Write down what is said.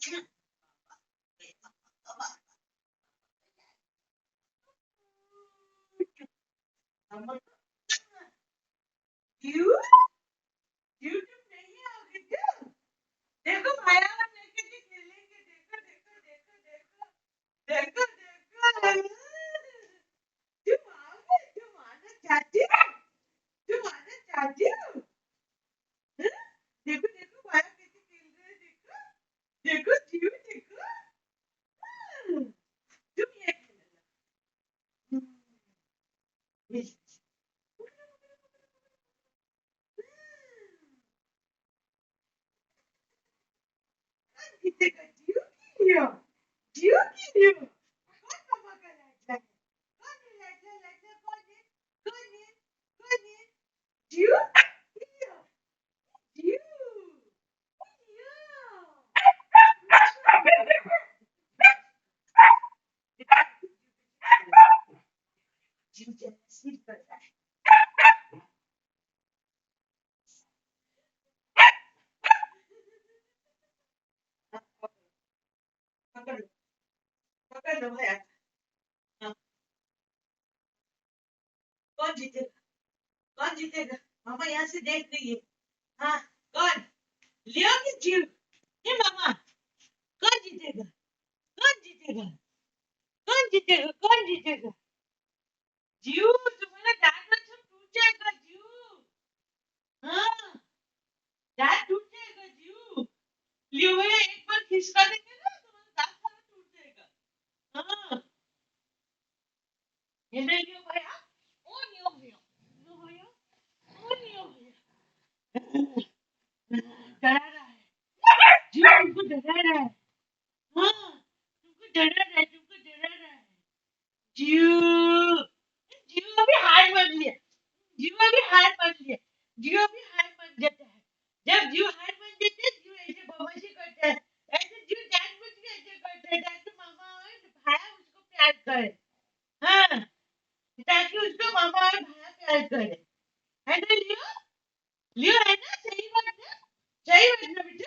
क्यों क्यों तुम नहीं आओगे क्या? देखो माया लेके खेलेंगे। देखो देखो देखो देखो देखो देखो। तुम आओगे? तुम आना चाहती हो? तुम आना चाहती हो? हाँ? देखो देखो माया कैसे खेल रहे हैं। देखो देखो क्यों देखो। हाँ, तुम ये खेलना। हम्म, ये- जीतेगा जियो की लियो। जियो की लियो। कौन पापा का लाडला है? कौन है लाडला? लाडला कौन है? कौन है? कौन है? जियो की लियो। जियो जियो जैसी कर रहा है। पकड़ लो पकड़ लो भैया। हाँ, कौन जीतेगा? कौन जीतेगा? मामा यहाँ से देख रही है। हाँ, कौन? लियो कि जियो? ये मामा कौन जीतेगा? कौन जीतेगा? कौन जीतेगा? कौन जीतेगा? जियो तुम्हारा दांत वांत सब टूट जाएगा जियो। हाँ, दांत टूट जाएगा जियो। लियो भैया एक बार खिसका देंगे ना तुम्हारा दांत सारा टूट जाएगा। हाँ, ये नहीं लियो भैया। ओ लियो भैया। लियो भैया। ओ लियो भैया। डरा रहा है। जियो तुमको डरा रहा है। हाँ, तुमको डरा रहा है। तुमको डरा रहा है। जियो जियो अभी हार मान लिया। जियो अभी हार मान लिया। जियो अभी हार मान जाता है। जब जियो हार मान जाता है जियो ऐसे बदमाशी करता है। ऐसे जियो जानबूझ के ऐसे करता है ताकि मामा और भाया उसको प्यार करे। हाँ, ताकि उसको मामा और भाया प्यार करे। है ना लियो? लियो है ना? सही बात ना? सही बात ना बेटा?